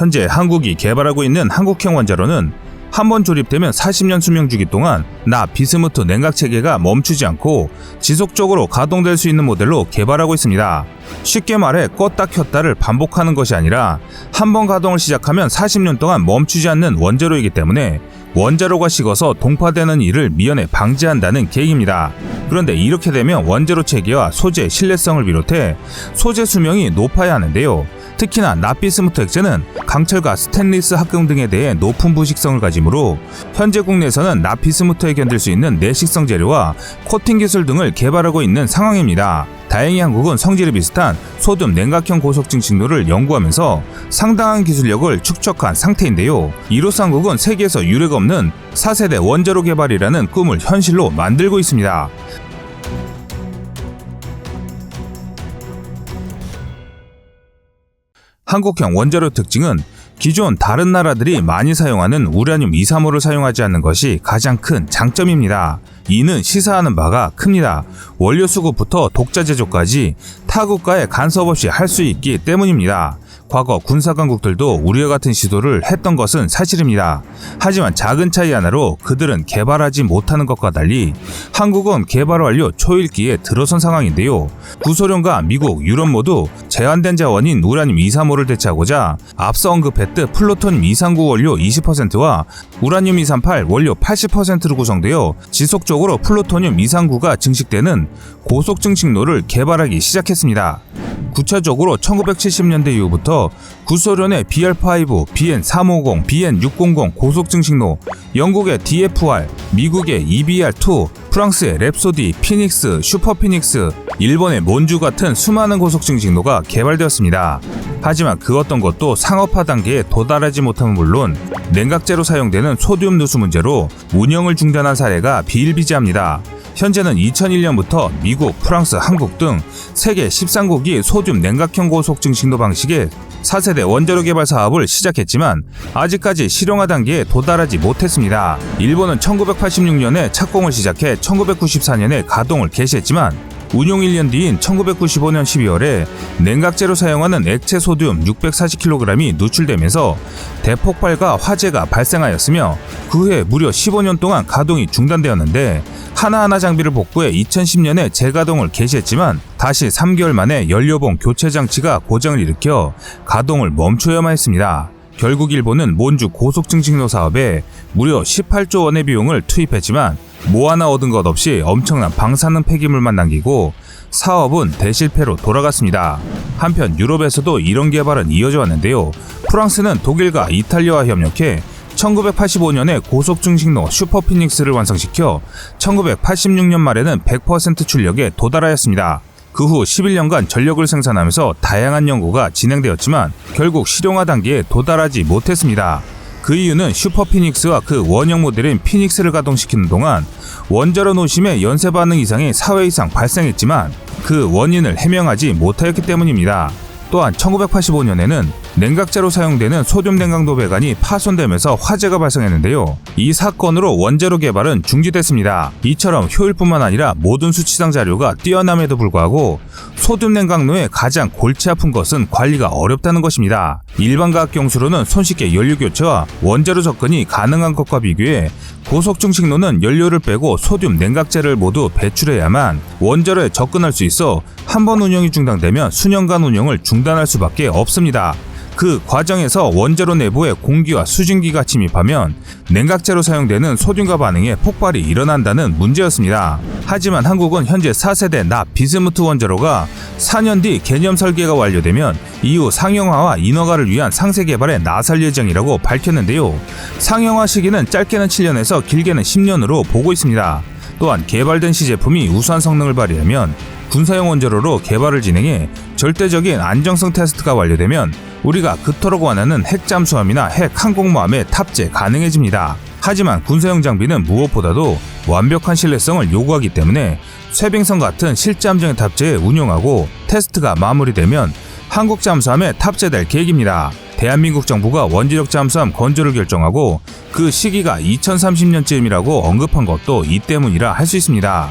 현재 한국이 개발하고 있는 한국형 원자로는 한번 조립되면 40년 수명주기 동안 비스무트 냉각체계가 멈추지 않고 지속적으로 가동될 수 있는 모델로 개발하고 있습니다. 쉽게 말해 껐다 켰다를 반복하는 것이 아니라 한번 가동을 시작하면 40년 동안 멈추지 않는 원자로이기 때문에 원자로가 식어서 동파되는 일을 미연에 방지한다는 계획입니다. 그런데 이렇게 되면 원자로 체계와 소재 신뢰성을 비롯해 소재 수명이 높아야 하는데요. 특히나 납비스무트 액체는 강철과 스테인리스 합금 등에 대해 높은 부식성을 가지므로 현재 국내에서는 납비스무트에 견딜 수 있는 내식성 재료와 코팅 기술 등을 개발하고 있는 상황입니다. 다행히 한국은 성질이 비슷한 소듐 냉각형 고속 증식로를 연구하면서 상당한 기술력을 축적한 상태인데요. 이로써 한국은 세계에서 유례가 없는 4세대 원자로 개발이라는 꿈을 현실로 만들고 있습니다. 한국형 원자로 특징은 기존 다른 나라들이 많이 사용하는 우라늄 235를 사용하지 않는 것이 가장 큰 장점입니다. 이는 시사하는 바가 큽니다. 원료 수급부터 독자 제조까지 타 국가에 간섭 없이 할 수 있기 때문입니다. 과거 군사 강국들도 우리와 같은 시도를 했던 것은 사실입니다. 하지만 작은 차이 하나로 그들은 개발하지 못하는 것과 달리 한국은 개발 완료 초일기에 들어선 상황인데요. 구소련과 미국, 유럽 모두 제한된 자원인 우라늄 235를 대체하고자 앞서 언급했듯 플루토늄 239 원료 20%와 우라늄 238 원료 80%로 구성되어 지속적으로 플루토늄 239가 증식되는 고속 증식로를 개발하기 시작했습니다. 구체적으로 1970년대 이후부터 구소련의 BR5, BN350, BN600 고속 증식로, 영국의 DFR, 미국의 EBR2, 프랑스의 랩소디, 피닉스, 슈퍼피닉스, 일본의 몬주 같은 수많은 고속 증식로가 개발되었습니다. 하지만 그 어떤 것도 상업화 단계에 도달하지 못함은 물론 냉각제로 사용되는 소듐 누수 문제로 운영을 중단한 사례가 비일비재합니다. 현재는 2001년부터 미국, 프랑스, 한국 등 세계 13국이 소듐 냉각형 고속 증식로 방식의 4세대 원자로 개발 사업을 시작했지만 아직까지 실용화 단계에 도달하지 못했습니다. 일본은 1986년에 착공을 시작해 1994년에 가동을 개시했지만 운용 1년 뒤인 1995년 12월에 냉각제로 사용하는 액체 소듐 640kg이 누출되면서 대폭발과 화재가 발생하였으며 그 후에 무려 15년 동안 가동이 중단되었는데 하나하나 장비를 복구해 2010년에 재가동을 개시했지만 다시 3개월 만에 연료봉 교체 장치가 고장을 일으켜 가동을 멈춰야만 했습니다. 결국 일본은 몬주 고속 증식로 사업에 무려 18조 원의 비용을 투입했지만 뭐 하나 얻은 것 없이 엄청난 방사능 폐기물만 남기고 사업은 대실패로 돌아갔습니다. 한편 유럽에서도 이런 개발은 이어져 왔는데요. 프랑스는 독일과 이탈리아와 협력해 1985년에 고속 증식로 슈퍼피닉스를 완성시켜 1986년 말에는 100% 출력에 도달하였습니다. 그 후 11년간 전력을 생산하면서 다양한 연구가 진행되었지만 결국 실용화 단계에 도달하지 못했습니다. 그 이유는 슈퍼피닉스와 그 원형 모델인 피닉스를 가동시키는 동안 원자로 노심의 연쇄 반응 이상이 4회 이상 발생했지만 그 원인을 해명하지 못하였기 때문입니다. 또한 1985년에는 냉각제로 사용되는 소듐 냉각로 배관이 파손되면서 화재가 발생했는데요. 이 사건으로 원자로 개발은 중지됐습니다. 이처럼 효율뿐만 아니라 모든 수치상 자료가 뛰어남에도 불구하고 소듐 냉각로의 가장 골치 아픈 것은 관리가 어렵다는 것입니다. 일반 과학 경수로는 손쉽게 연료 교체와 원자로 접근이 가능한 것과 비교해 고속 증식로는 연료를 빼고 소듐 냉각제를 모두 배출해야만 원자로에 접근할 수 있어 한번 운영이 중단되면 수년간 운영을 중단할 수밖에 없습니다. 그 과정에서 원자로 내부에 공기와 수증기가 침입하면 냉각제로 사용되는 소듐과 반응에 폭발이 일어난다는 문제였습니다. 하지만 한국은 현재 4세대 납비스무트 원자로가 4년 뒤 개념 설계가 완료되면 이후 상용화와 인허가를 위한 상세 개발에 나설 예정이라고 밝혔는데요. 상용화 시기는 짧게는 7년에서 길게는 10년으로 보고 있습니다. 또한 개발된 시제품이 우수한 성능을 발휘하면 군사용 원자로로 개발을 진행해 절대적인 안정성 테스트가 완료되면 우리가 그토록 원하는 핵 잠수함이나 핵 항공모함에 탑재 가능해집니다. 하지만 군사용 장비는 무엇보다도 완벽한 신뢰성을 요구하기 때문에 쇠빙선 같은 실제 함정에 탑재해 운용하고 테스트가 마무리되면 한국 잠수함에 탑재될 계획입니다. 대한민국 정부가 원자력 잠수함 건조를 결정하고 그 시기가 2030년쯤이라고 언급한 것도 이 때문이라 할 수 있습니다.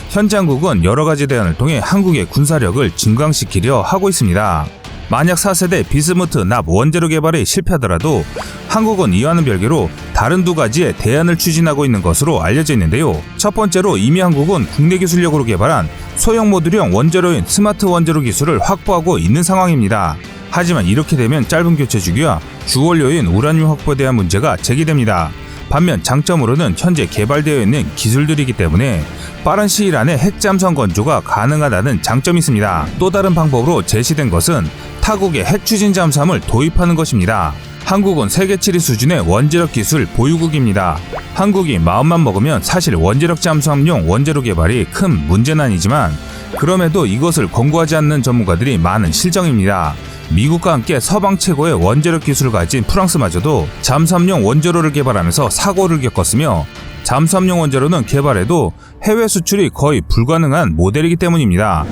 현재 한국은 여러 가지 대안을 통해 한국의 군사력을 증강시키려 하고 있습니다. 만약 4세대 비스무트 납 원재료 개발이 실패하더라도 한국은 이와는 별개로 다른 두 가지의 대안을 추진하고 있는 것으로 알려져 있는데요. 첫 번째로 이미 한국은 국내 기술력으로 개발한 소형 모듈형 원재료인 스마트 원재료 기술을 확보하고 있는 상황입니다. 하지만 이렇게 되면 짧은 교체 주기와 주원료인 우라늄 확보에 대한 문제가 제기됩니다. 반면 장점으로는 현재 개발되어 있는 기술들이기 때문에 빠른 시일 안에 핵잠수함 건조가 가능하다는 장점이 있습니다. 또 다른 방법으로 제시된 것은 타국의 핵 추진 잠수함을 도입하는 것입니다. 한국은 세계 7위 수준의 원자력 기술 보유국입니다. 한국이 마음만 먹으면 사실 원자력 잠수함용 원재료 개발이 큰 문제는 아니지만 그럼에도 이것을 권고하지 않는 전문가들이 많은 실정입니다. 미국과 함께 서방 최고의 원자력 기술을 가진 프랑스마저도 잠수함용 원재료를 개발하면서 사고를 겪었으며 잠수함용 원재료는 개발해도 해외 수출이 거의 불가능한 모델이기 때문입니다.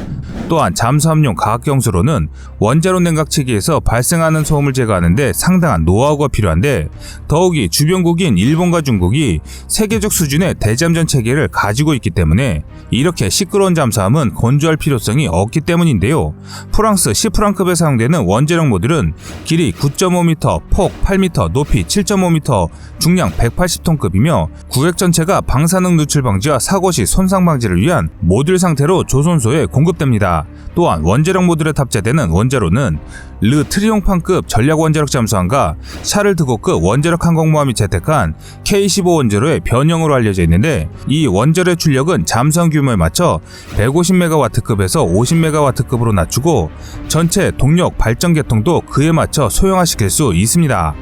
또한 잠수함용 과학경수로는 원자로 냉각 체계에서 발생하는 소음을 제거하는 데 상당한 노하우가 필요한데 더욱이 주변국인 일본과 중국이 세계적 수준의 대잠전 체계를 가지고 있기 때문에 이렇게 시끄러운 잠수함은 건조할 필요성이 없기 때문인데요. 프랑스 시프랑급에 사용되는 원재력 모듈은 길이 9.5m, 폭 8m, 높이 7.5m, 중량 180톤급이며 구획 전체가 방사능 누출 방지와 사고 시 손상 방지를 위한 모듈 상태로 조선소에 공급됩니다. 또한 원재력 모듈에 탑재되는 원자로는 르 트리옹판급 전략 원자력 잠수함과 샤를 드고급 원자력 항공모함이 채택한 K-15 원재료의 변형으로 알려져 있는데 이 원재료의 출력은 잠수함 규모에 맞춰 150MW급에서 50MW급으로 낮추고 전체 동력 발전 계통도 그에 맞춰 소형화시킬 수 있습니다.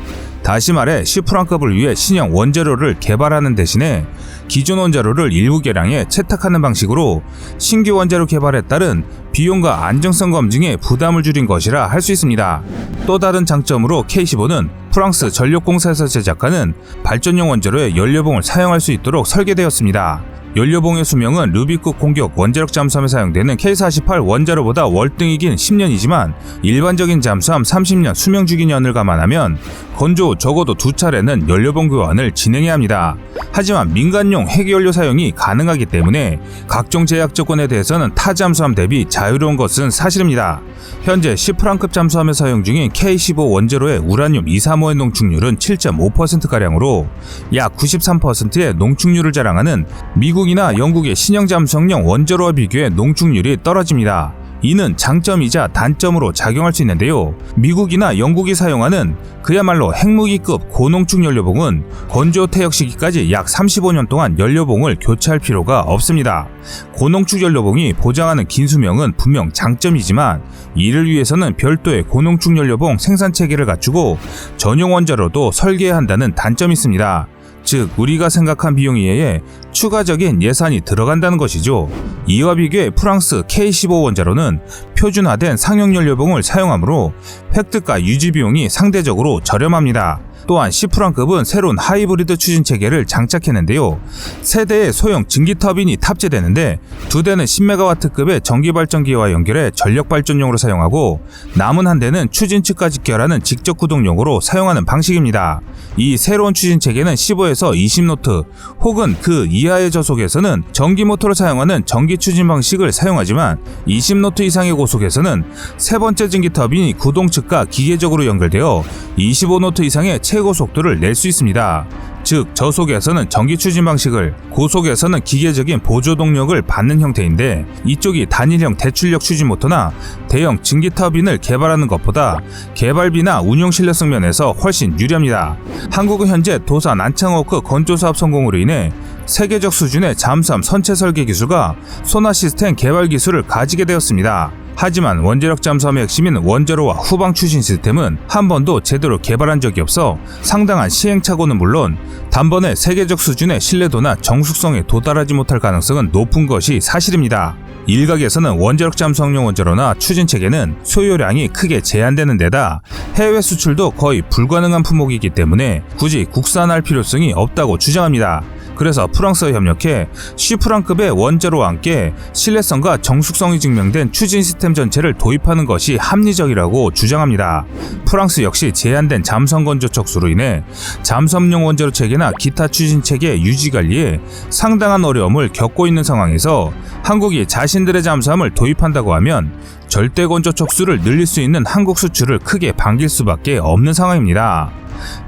다시 말해 시프랑급을 위해 신형 원재료를 개발하는 대신에 기존 원재료를 일부 개량해 채택하는 방식으로 신규 원재료 개발에 따른 비용과 안정성 검증에 부담을 줄인 것이라 할 수 있습니다. 또 다른 장점으로 K-15는 프랑스 전력공사에서 제작하는 발전용 원재료의 연료봉을 사용할 수 있도록 설계되었습니다. 연료봉의 수명은 루비급 공격 원자력 잠수함에 사용되는 K-48 원자로보다 월등이긴 10년이지만 일반적인 잠수함 30년 수명주기년을 감안하면 건조 후 적어도 2차례는 연료봉 교환을 진행해야 합니다. 하지만 민간용 핵연료 사용이 가능하기 때문에 각종 제약 조건에 대해서는 타 잠수함 대비 자유로운 것은 사실입니다. 현재 시프랑급 잠수함에 사용 중인 K-15 원재료의 우라늄 235의 농축률은 7.5%가량으로 약 93%의 농축률을 자랑하는 미국이나 영국의 신형 잠수함용 원재료와 비교해 농축률이 떨어집니다. 이는 장점이자 단점으로 작용할 수 있는데요. 미국이나 영국이 사용하는 그야말로 핵무기급 고농축 연료봉은 건조 퇴역 시기까지 약 35년 동안 연료봉을 교체할 필요가 없습니다. 고농축 연료봉이 보장하는 긴 수명은 분명 장점이지만 이를 위해서는 별도의 고농축 연료봉 생산 체계를 갖추고 전용 원자로도 설계해야 한다는 단점이 있습니다. 즉 우리가 생각한 비용 이외에 추가적인 예산이 들어간다는 것이죠. 이와 비교해 프랑스 K-15 원자로는 표준화된 상용 연료봉을 사용하므로 획득과 유지 비용이 상대적으로 저렴합니다. 또한 시프랑급은 새로운 하이브리드 추진 체계를 장착했는데요. 세 대의 소형 증기 터빈이 탑재되는데 두 대는 10MW급의 전기 발전기와 연결해 전력 발전용으로 사용하고 남은 한 대는 추진 측과 직결하는 직접 구동용으로 사용하는 방식입니다. 이 새로운 추진 체계는 15에서 20노트 혹은 그 이하의 저속에서는 전기 모터를 사용하는 전기 추진 방식을 사용하지만 20노트 이상의 고속에서는 세 번째 증기 터빈이 구동 측과 기계적으로 연결되어 25노트 이상의 최고 속도를 낼 수 있습니다. 즉 저속에서는 전기 추진 방식을, 고속에서는 기계적인 보조 동력을 받는 형태인데 이쪽이 단일형 대출력 추진 모터나 대형 증기 터빈을 개발하는 것보다 개발비나 운용 신뢰성 면에서 훨씬 유리합니다. 한국은 현재 도산 안창호크 건조 사업 성공으로 인해 세계적 수준의 잠수함 선체 설계 기술과 소나 시스템 개발 기술을 가지게 되었습니다. 하지만 원자력 잠수함의 핵심인 원자로와 후방 추진 시스템은 한 번도 제대로 개발한 적이 없어 상당한 시행착오는 물론 단번에 세계적 수준의 신뢰도나 정숙성에 도달하지 못할 가능성은 높은 것이 사실입니다. 일각에서는 원자력 잠수함용 원자로나 추진 체계는 소요량이 크게 제한되는 데다 해외 수출도 거의 불가능한 품목이기 때문에 굳이 국산할 필요성이 없다고 주장합니다. 그래서 프랑스와 협력해 C프랑급의 원제로와 함께 신뢰성과 정숙성이 증명된 추진 시스템 전체를 도입하는 것이 합리적이라고 주장합니다. 프랑스 역시 제한된 잠수함 건조 척수로 인해 잠수함용 원제로 체계나 기타 추진 체계 유지 관리에 상당한 어려움을 겪고 있는 상황에서 한국이 자신들의 잠수함을 도입한다고 하면 절대 건조 척수를 늘릴 수 있는 한국 수출을 크게 반길 수밖에 없는 상황입니다.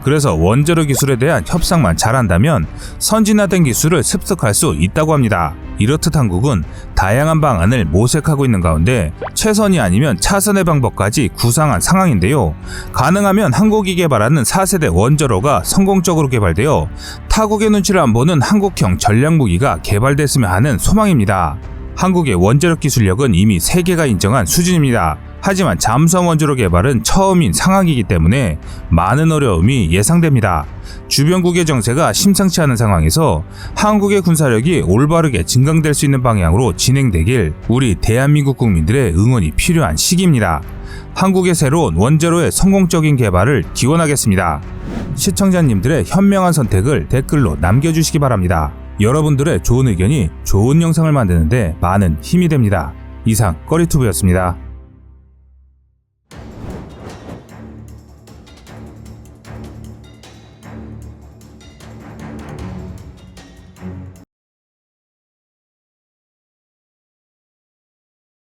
그래서 원제로 기술에 대한 협상만 잘한다면 선진화된 기술을 습득할 수 있다고 합니다. 이렇듯 한국은 다양한 방안을 모색하고 있는 가운데 최선이 아니면 차선의 방법까지 구상한 상황인데요. 가능하면 한국이 개발하는 4세대 원제로가 성공적으로 개발되어 타국의 눈치를 안 보는 한국형 전략무기가 개발됐으면 하는 소망입니다. 한국의 원자력 기술력은 이미 세계가 인정한 수준입니다. 하지만 잠수함 원자로 개발은 처음인 상황이기 때문에 많은 어려움이 예상됩니다. 주변국의 정세가 심상치 않은 상황에서 한국의 군사력이 올바르게 증강될 수 있는 방향으로 진행되길 우리 대한민국 국민들의 응원이 필요한 시기입니다. 한국의 새로운 원제로의 성공적인 개발을 기원하겠습니다. 시청자님들의 현명한 선택을 댓글로 남겨주시기 바랍니다. 여러분들의 좋은 의견이 좋은 영상을 만드는데 많은 힘이 됩니다. 이상 꺼리투브였습니다.